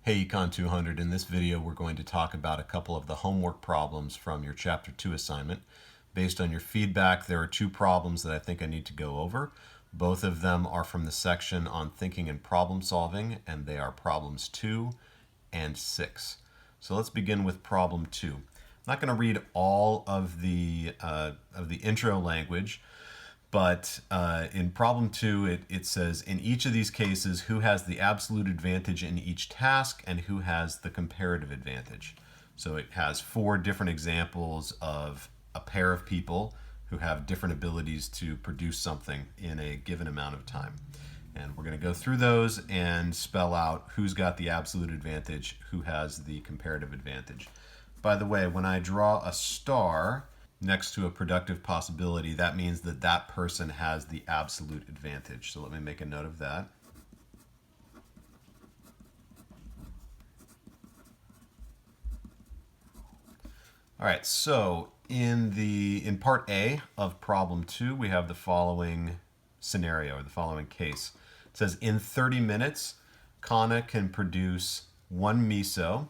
Hey Econ 200, in this video we're going to talk about a couple of the homework problems from your Chapter 2 assignment. Based on your feedback, there are two problems that I think I need to go over. Both of them are from the section on thinking and problem solving, and they are problems 2 and 6. So let's begin with problem 2. I'm not going to read all of the intro language, but in problem 2, it says, in each of these cases, who has the absolute advantage in each task and who has the comparative advantage? So it has four different examples of a pair of people who have different abilities to produce something in a given amount of time. And we're going to go through those and spell out who's got the absolute advantage, who has the comparative advantage. By the way, when I draw a star next to a productive possibility, that means that that person has the absolute advantage. So let me make a note of that. All right, so in part A of problem 2, we have the following scenario, or the following case. It says, in 30 minutes, Kana can produce 1 miso,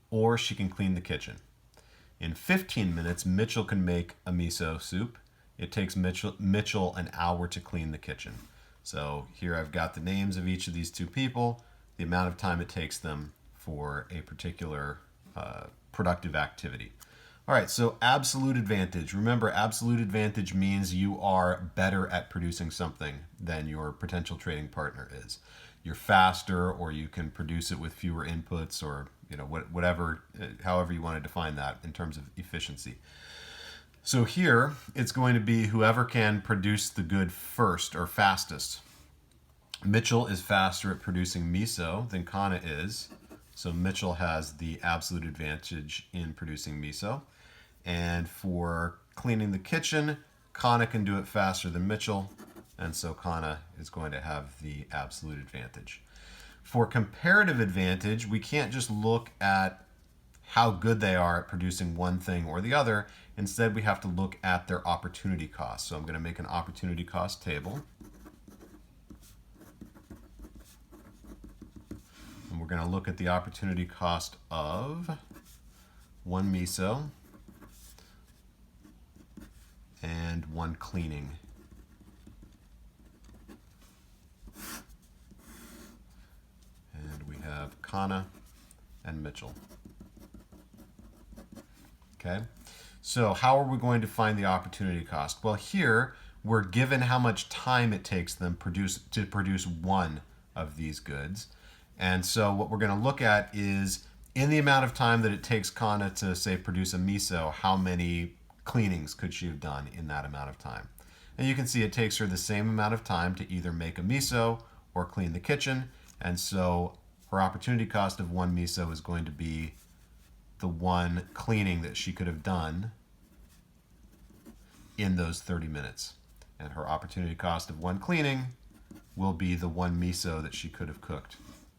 or she can clean the kitchen. In 15 minutes, Mitchell can make a miso soup. It takes Mitchell an hour to clean the kitchen. So here I've got the names of each of these two people, the amount of time it takes them for a particular productive activity. All right, so absolute advantage. Remember, absolute advantage means you are better at producing something than your potential trading partner is. You're faster, or you can produce it with fewer inputs, or whatever, however you want to define that in terms of efficiency. So here, it's going to be whoever can produce the good first or fastest. Mitchell is faster at producing miso than Kana is, so Mitchell has the absolute advantage in producing miso. And for cleaning the kitchen, Kana can do it faster than Mitchell, and so Kana is going to have the absolute advantage. For comparative advantage, we can't just look at how good they are at producing one thing or the other. Instead, we have to look at their opportunity cost. So I'm going to make an opportunity cost table. And we're going to look at the opportunity cost of 1 miso and 1 cleaning. And we have Kana and Mitchell. Okay, so how are we going to find the opportunity cost? Well, here we're given how much time it takes them to produce one of these goods. And so what we're going to look at is, in the amount of time that it takes Kana to, say, produce a miso, how many cleanings could she have done in that amount of time? And you can see it takes her the same amount of time to either make a miso or clean the kitchen. And so her opportunity cost of 1 miso is going to be the 1 cleaning that she could have done in those 30 minutes. And her opportunity cost of 1 cleaning will be the 1 miso that she could have cooked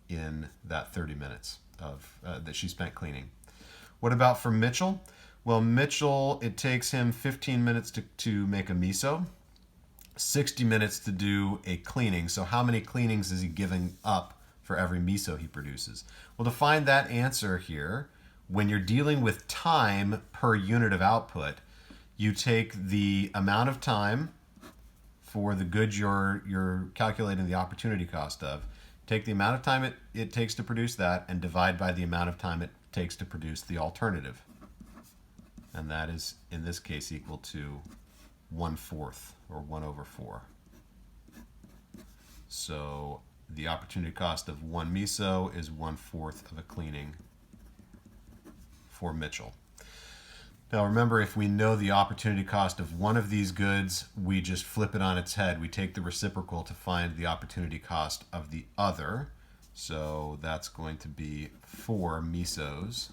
in that 30 minutes that she spent cleaning. What about for Mitchell? Well, Mitchell, it takes him 15 minutes to make a miso, 60 minutes to do a cleaning. So how many cleanings is he giving up for every miso he produces? Well, to find that answer here, when you're dealing with time per unit of output, you take the amount of time for the goods you're calculating the opportunity cost of, take the amount of time it takes to produce that, and divide by the amount of time it takes to produce the alternative. And that is, in this case, equal to 1/4, or 1/4. So the opportunity cost of 1 miso is 1/4 of a cleaning for Mitchell. Now remember, if we know the opportunity cost of one of these goods, we just flip it on its head. We take the reciprocal to find the opportunity cost of the other. So that's going to be 4 misos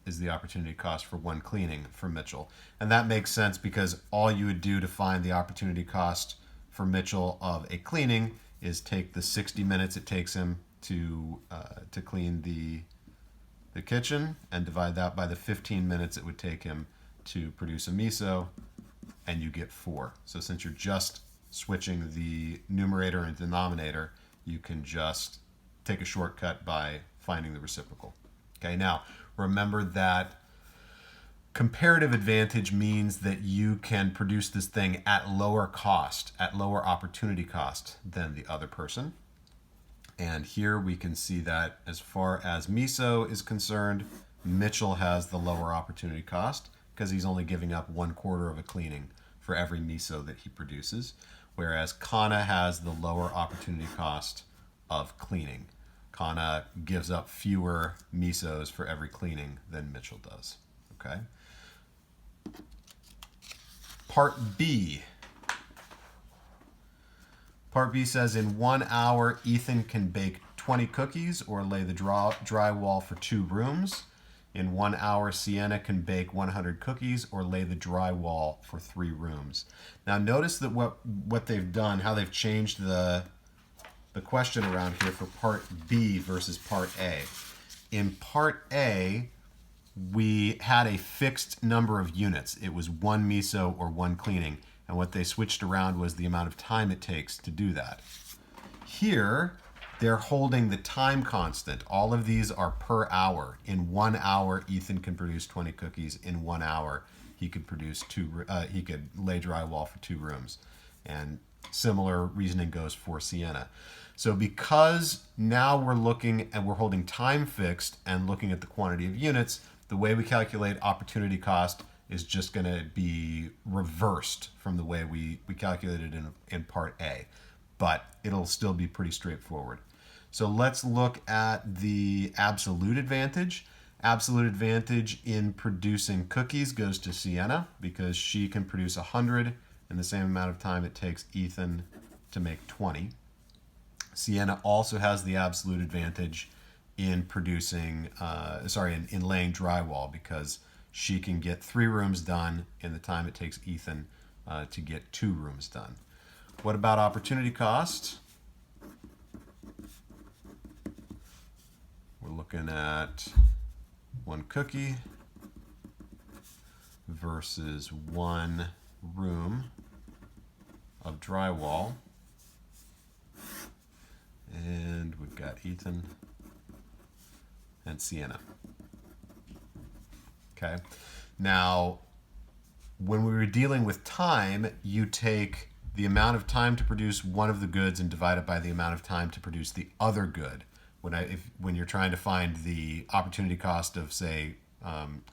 is the opportunity cost for 1 cleaning for Mitchell. And that makes sense because all you would do to find the opportunity cost for Mitchell of a cleaning is take the 60 minutes it takes him to clean the kitchen and divide that by the 15 minutes it would take him to produce a miso, and you get 4. So since you're just switching the numerator and denominator, you can just take a shortcut by finding the reciprocal. Okay, now remember that comparative advantage means that you can produce this thing at lower cost, at lower opportunity cost than the other person. And here we can see that as far as miso is concerned, Mitchell has the lower opportunity cost because he's only giving up 1/4 of a cleaning for every miso that he produces, whereas Kana has the lower opportunity cost of cleaning. Kana gives up fewer misos for every cleaning than Mitchell does. Okay. Part B. Part B says in 1 hour, Ethan can bake 20 cookies or lay the drywall for 2 rooms. In 1 hour, Sienna can bake 100 cookies or lay the drywall for 3 rooms. Now notice that what they've done, how they've changed the question around here for part B versus part A. In part A, we had a fixed number of units. It was 1 miso or 1 cleaning. And what they switched around was the amount of time it takes to do that. Here, they're holding the time constant. All of these are per hour. In 1 hour, Ethan can produce 20 cookies. In 1 hour, he could produce he could lay drywall for 2 rooms. And similar reasoning goes for Sienna. So because now we're looking and we're holding time fixed and looking at the quantity of units, the way we calculate opportunity cost is just going to be reversed from the way we calculated in part A, but it'll still be pretty straightforward. So let's look at the absolute advantage. Absolute advantage in producing cookies goes to Sienna because she can produce 100 in the same amount of time it takes Ethan to make 20. Sienna also has the absolute advantage in producing, in laying drywall because she can get 3 rooms done in the time it takes Ethan to get 2 rooms done. What about opportunity cost? We're looking at 1 cookie versus 1 room of drywall. And we've got Ethan and Sienna. Okay. Now, when we were dealing with time, you take the amount of time to produce one of the goods and divide it by the amount of time to produce the other good. When you're trying to find the opportunity cost of, say,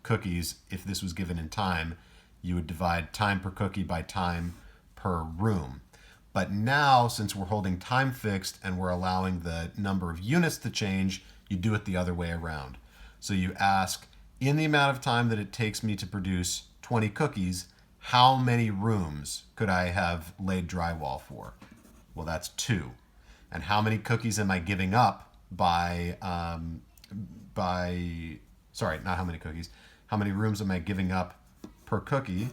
cookies, if this was given in time, you would divide time per cookie by time per room. But now, since we're holding time fixed and we're allowing the number of units to change, you do it the other way around. So you ask, in the amount of time that it takes me to produce 20 cookies, how many rooms could I have laid drywall for? Well, that's 2. And how many cookies am I giving up sorry, not how many cookies. How many rooms am I giving up per cookie?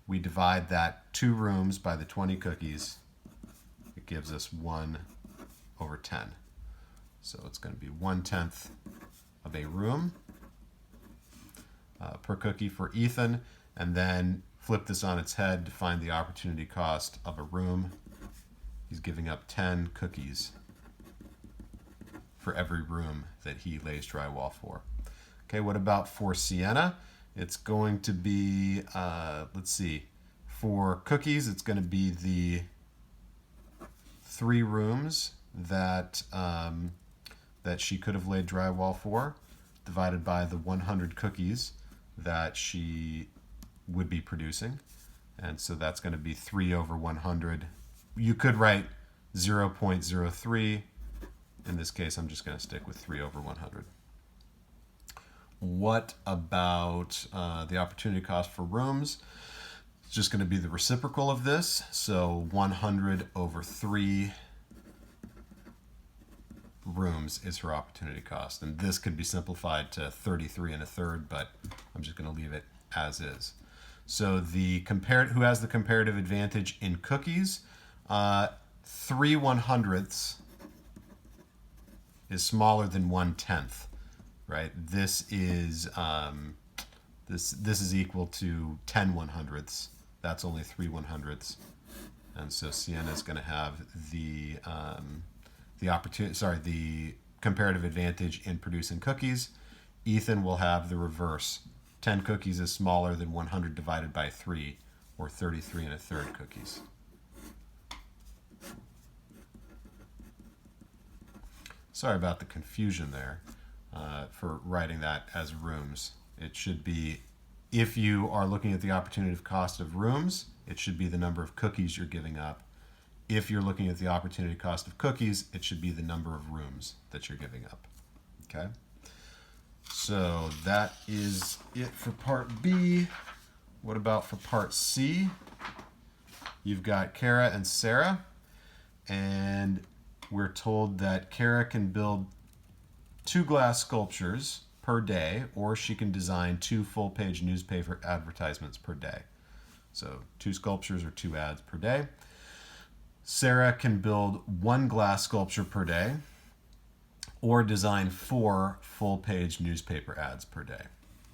We divide that 2 rooms by the 20 cookies. It gives us 1/10. So it's going to be 1/10 of a room per cookie for Ethan, and then flip this on its head to find the opportunity cost of a room. He's giving up 10 cookies for every room that he lays drywall for. Okay, what about for Sienna? It's going to be, let's see, for cookies, it's going to be the 3 rooms that she could have laid drywall for, divided by the 100 cookies that she would be producing. And so that's going to be 3/100. You could write 0.03. In this case, I'm just going to stick with 3/100. What about the opportunity cost for rooms? It's just going to be the reciprocal of this. So 100/3 rooms is her opportunity cost. And this could be simplified to 33 1/3, but I'm just going to leave it as is. So who has the comparative advantage in cookies? 3/100ths is smaller than 1/10, right? This is this is equal to 10/100ths. That's only 3/100ths, and so Sienna is going to have the the comparative advantage in producing cookies. Ethan will have the reverse. 10 cookies is smaller than 100 divided by 3, or 33 and a third cookies. Sorry about the confusion there for writing that as rooms. It should be, if you are looking at the opportunity cost of rooms, it should be the number of cookies you're giving up. If you're looking at the opportunity cost of cookies, it should be the number of rooms that you're giving up. Okay? So that is it for part B. What about for part C? You've got Kara and Sarah, and we're told that Kara can build 2 glass sculptures per day, or she can design 2 full-page newspaper advertisements per day. So 2 sculptures or 2 ads per day. Sarah can build 1 glass sculpture per day, or design 4 full-page newspaper ads per day.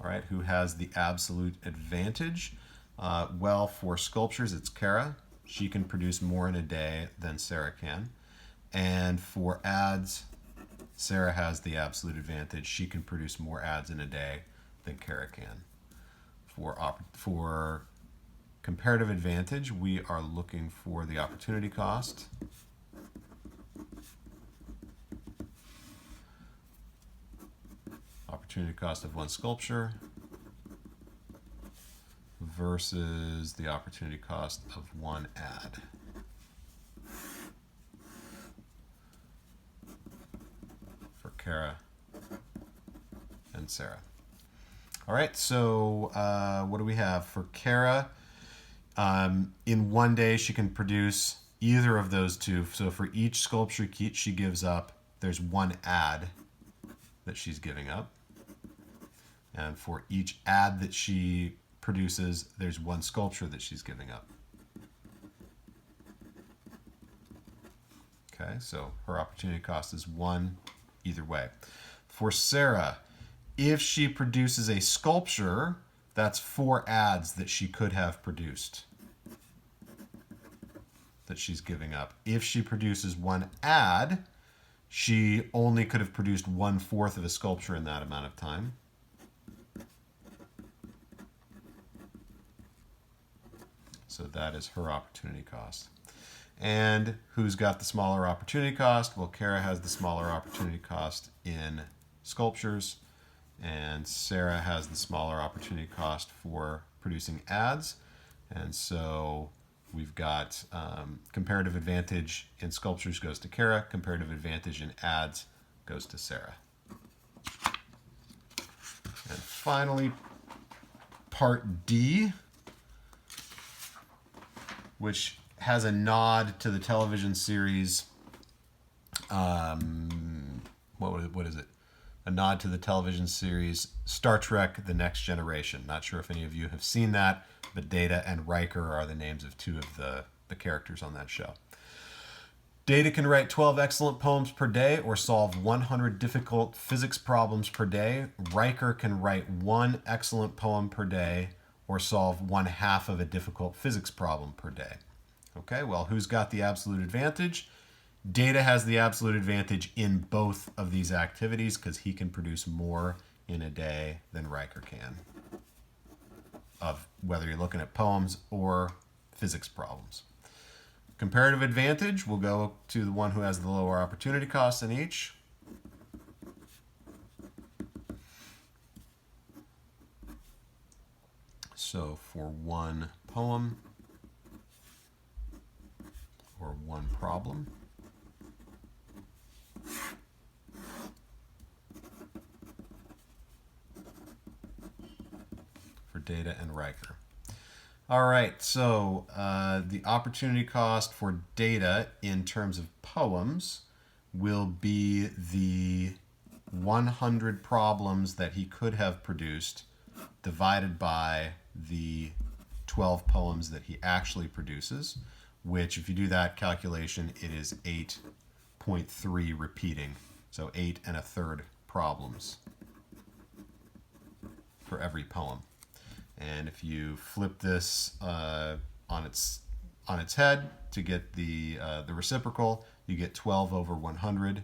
All right, who has the absolute advantage? Well, for sculptures, it's Kara. She can produce more in a day than Sarah can. And for ads, Sarah has the absolute advantage. She can produce more ads in a day than Kara can. For comparative advantage, we are looking for the opportunity cost. Opportunity cost of 1 sculpture versus the opportunity cost of 1 ad. For Kara and Sarah. All right, so what do we have for Kara? In 1 day, she can produce either of those 2. So for each sculpture she gives up, there's 1 ad that she's giving up. And for each ad that she produces, there's 1 sculpture that she's giving up. Okay, so her opportunity cost is 1 either way. For Sarah, if she produces a sculpture, that's 4 ads that she could have produced that she's giving up. If she produces 1 ad, she only could have produced 1/4 of a sculpture in that amount of time. So that is her opportunity cost. And who's got the smaller opportunity cost? Well, Kara has the smaller opportunity cost in sculptures, and Sarah has the smaller opportunity cost for producing ads. And so we've got comparative advantage in sculptures goes to Kara, comparative advantage in ads goes to Sarah. And finally, part D, which has a nod to the television series. What is it? A nod to the television series Star Trek: The Next Generation. Not sure if any of you have seen that, but Data and Riker are the names of 2 of the characters on that show. Data can write 12 excellent poems per day or solve 100 difficult physics problems per day. Riker can write 1 excellent poem per day or solve 1/2 of a difficult physics problem per day. Okay, well, who's got the absolute advantage? Data has the absolute advantage in both of these activities because he can produce more in a day than Riker can, of whether you're looking at poems or physics problems. Comparative advantage, we'll go to the one who has the lower opportunity costs in each. So for 1 poem or 1 problem, for Data and Riker. All right, so the opportunity cost for Data in terms of poems will be the 100 problems that he could have produced divided by the 12 poems that he actually produces, which, if you do that calculation, it is 8.3 repeating. So 8 1/3 problems for every poem. And if you flip this on its head to get the reciprocal, you get 12 over 100,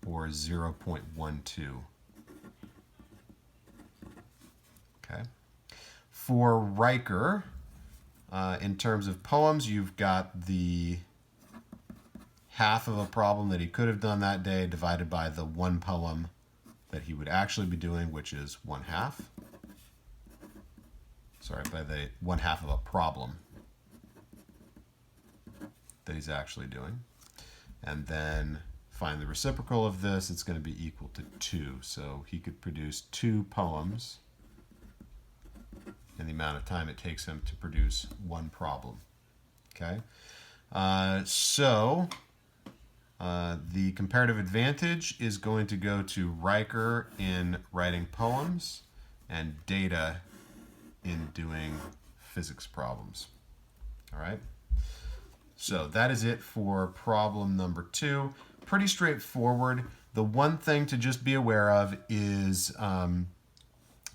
or 0.12. Okay. For Riker, in terms of poems, you've got the half of a problem that he could have done that day divided by the one poem that he would actually be doing, which is 1/2. Sorry, by the 1/2 of a problem that he's actually doing. And then find the reciprocal of this. It's going to be equal to 2. So he could produce 2 poems in the amount of time it takes him to produce one problem. Okay, the comparative advantage is going to go to Riker in writing poems and Data in doing physics problems. All right, so that is it for problem number 2. Pretty straightforward. The one thing to just be aware of is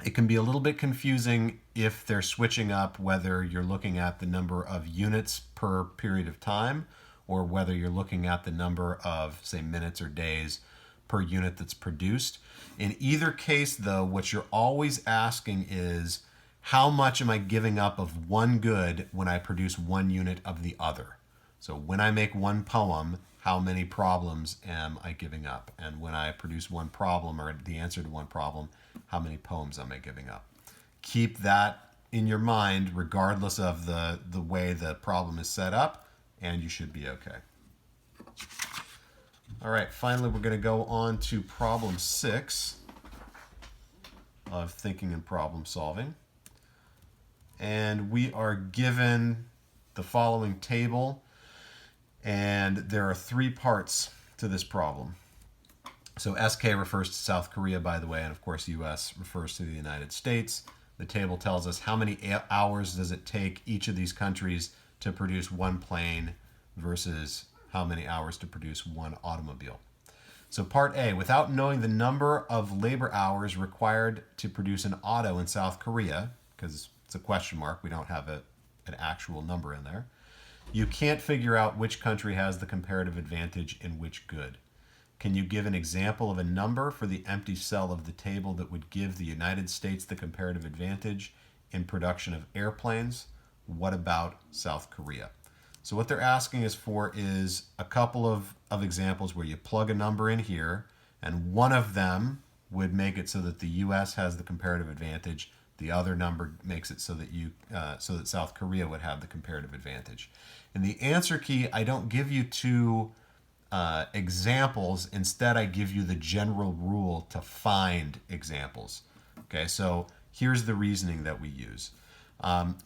it can be a little bit confusing if they're switching up whether you're looking at the number of units per period of time or whether you're looking at the number of, say, minutes or days per unit that's produced. In either case, though, what you're always asking is, how much am I giving up of one good when I produce 1 unit of the other? So when I make one poem, how many problems am I giving up? And when I produce one problem, or the answer to one problem, how many poems am I giving up? Keep that in your mind regardless of the way the problem is set up, and you should be okay. All right, finally we're going to go on to problem 6 of thinking and problem solving. And we are given the following table, and there are 3 parts to this problem. So SK refers to South Korea, by the way, and of course US refers to the United States. The table tells us how many hours does it take each of these countries to produce one plane versus how many hours to produce one automobile. So part A, without knowing the number of labor hours required to produce an auto in South Korea, because it's a question mark, we don't have an actual number in there, you can't figure out which country has the comparative advantage in which good. Can you give an example of a number for the empty cell of the table that would give the United States the comparative advantage in production of airplanes? What about South Korea? So what they're asking us for is a couple of examples where you plug a number in here, and one of them would make it so that the U.S. has the comparative advantage. The other number makes it so that South Korea would have the comparative advantage. In the answer key, I don't give you 2 examples. Instead, I give you the general rule to find examples. Okay, so here's the reasoning that we use.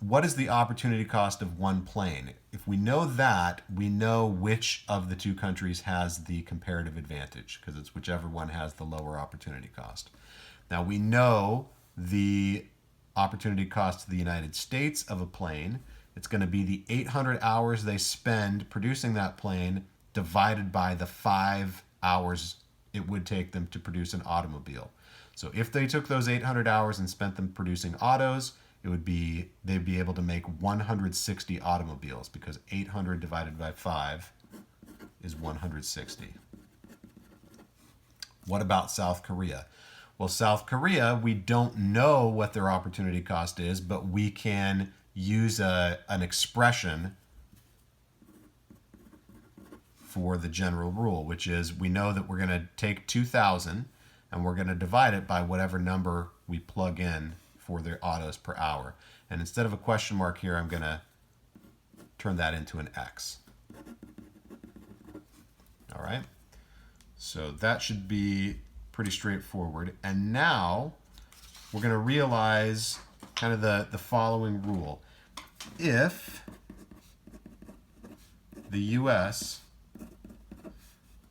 What is the opportunity cost of one plane? If we know that, we know which of the 2 countries has the comparative advantage, because it's whichever one has the lower opportunity cost. Now we know the opportunity cost to the United States of a plane. It's going to be the 800 hours they spend producing that plane divided by the 5 hours it would take them to produce an automobile. So if they took those 800 hours and spent them producing autos, they'd be able to make 160 automobiles, because 800 divided by 5 is 160. What about South Korea? Well, South Korea, we don't know what their opportunity cost is, but we can use an expression for the general rule, which is we know that we're going to take 2,000 and we're going to divide it by whatever number we plug in for their autos per hour. And instead of a question mark here, I'm going to turn that into an X. All right, so that should be pretty straightforward. And now we're going to realize kind of the following rule. If the US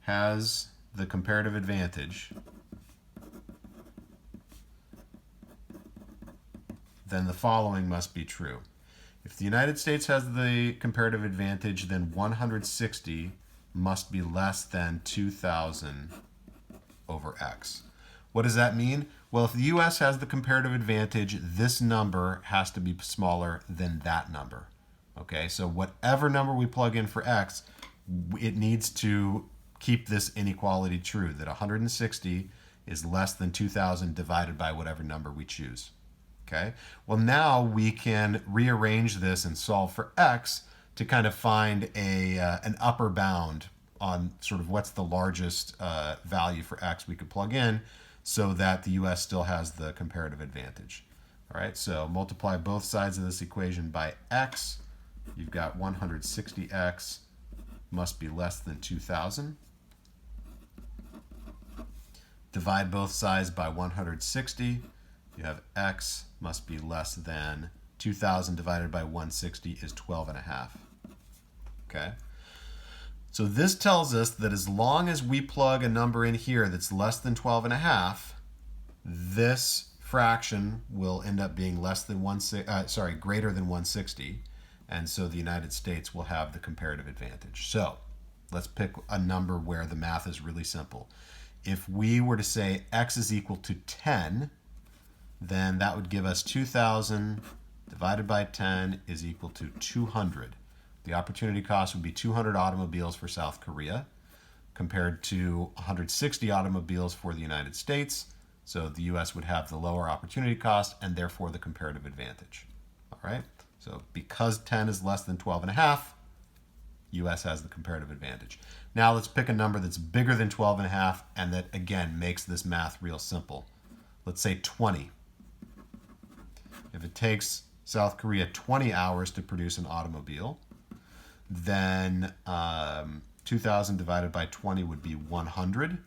has the comparative advantage, then the following must be true. If the United States has the comparative advantage, then 160 must be less than 2,000 over X. What does that mean? Well, if the US has the comparative advantage, this number has to be smaller than that number. Okay, so whatever number we plug in for X, it needs to keep this inequality true, that 160 is less than 2,000 divided by whatever number we choose. Okay? Well, now we can rearrange this and solve for x to kind of find an upper bound on sort of what's the largest value for x we could plug in so that the US still has the comparative advantage. All right, so multiply both sides of this equation by x. You've got 160x must be less than 2,000. Divide both sides by 160. You have x must be less than 2,000 divided by 160 is 12.5. Okay? So this tells us that as long as we plug a number in here that's less than 12.5, this fraction will end up being greater than 160, and so the United States will have the comparative advantage. So let's pick a number where the math is really simple. If we were to say x is equal to 10, then that would give us 2,000 divided by 10 is equal to 200. The opportunity cost would be 200 automobiles for South Korea compared to 160 automobiles for the United States. So the US would have the lower opportunity cost and therefore the comparative advantage. All right? So because 10 is less than 12.5, US has the comparative advantage. Now let's pick a number that's bigger than 12.5 and that, again, makes this math real simple. Let's say 20. If it takes South Korea 20 hours to produce an automobile, then 2,000 divided by 20 would be 100.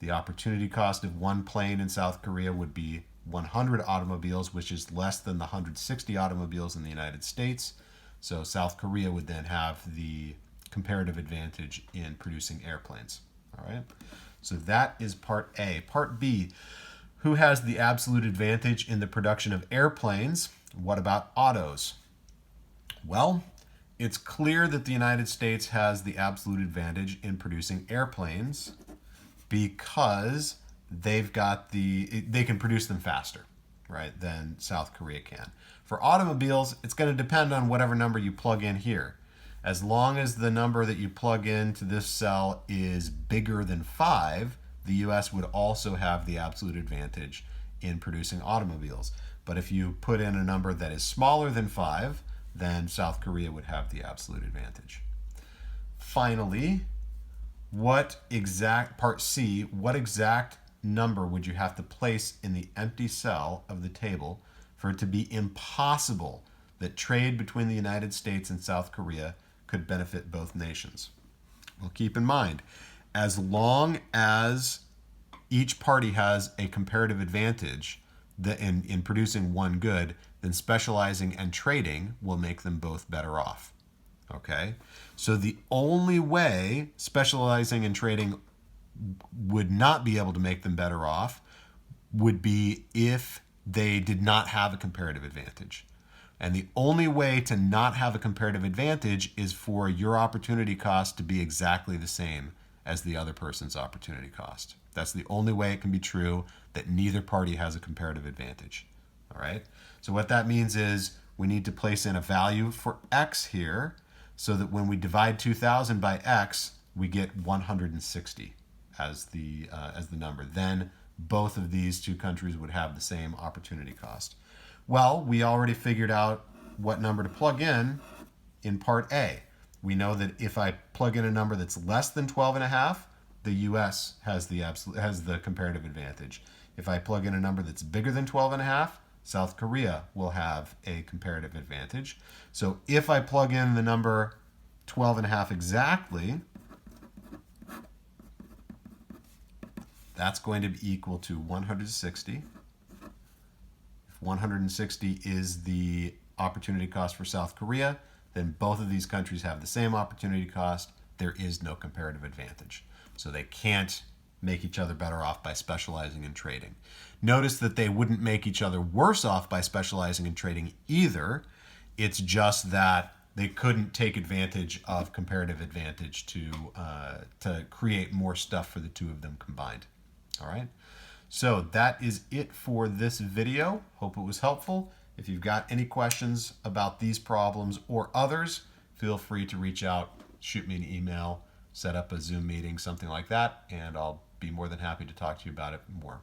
The opportunity cost of one plane in South Korea would be 100 automobiles, which is less than the 160 automobiles in the United States. So South Korea would then have the comparative advantage in producing airplanes. All right. So that is part A. Part B, who has the absolute advantage in the production of airplanes? What about autos? Well, it's clear that the United States has the absolute advantage in producing airplanes because they can produce them faster, right, than South Korea can. For automobiles, it's going to depend on whatever number you plug in here. As long as the number that you plug into this cell is bigger than 5, the US would also have the absolute advantage in producing automobiles. But if you put in a number that is smaller than 5, then South Korea would have the absolute advantage. Finally, part C, what exact number would you have to place in the empty cell of the table for it to be impossible that trade between the United States and South Korea could benefit both nations? Well, keep in mind, as long as each party has a comparative advantage in producing one good, then specializing and trading will make them both better off. Okay? So the only way specializing and trading would not be able to make them better off would be if they did not have a comparative advantage. And the only way to not have a comparative advantage is for your opportunity cost to be exactly the same as the other person's opportunity cost. That's the only way it can be true that neither party has a comparative advantage. All right? So what that means is we need to place in a value for x here so that when we divide 2,000 by x, we get 160 as the number. Then both of these two countries would have the same opportunity cost. Well, we already figured out what number to plug in part A. We know that if I plug in a number that's less than 12.5, the US has the comparative advantage. If I plug in a number that's bigger than 12.5, South Korea will have a comparative advantage. So if I plug in the number 12.5 exactly, that's going to be equal to 160. If 160 is the opportunity cost for South Korea, then both of these countries have the same opportunity cost. There is no comparative advantage. So they can't make each other better off by specializing in trading. Notice that they wouldn't make each other worse off by specializing in trading either. It's just that they couldn't take advantage of comparative advantage to create more stuff for the two of them combined. All right. So that is it for this video. Hope it was helpful. If you've got any questions about these problems or others, feel free to reach out, shoot me an email. set up a Zoom meeting, something like that, and I'll be more than happy to talk to you about it more.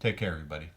Take care, everybody.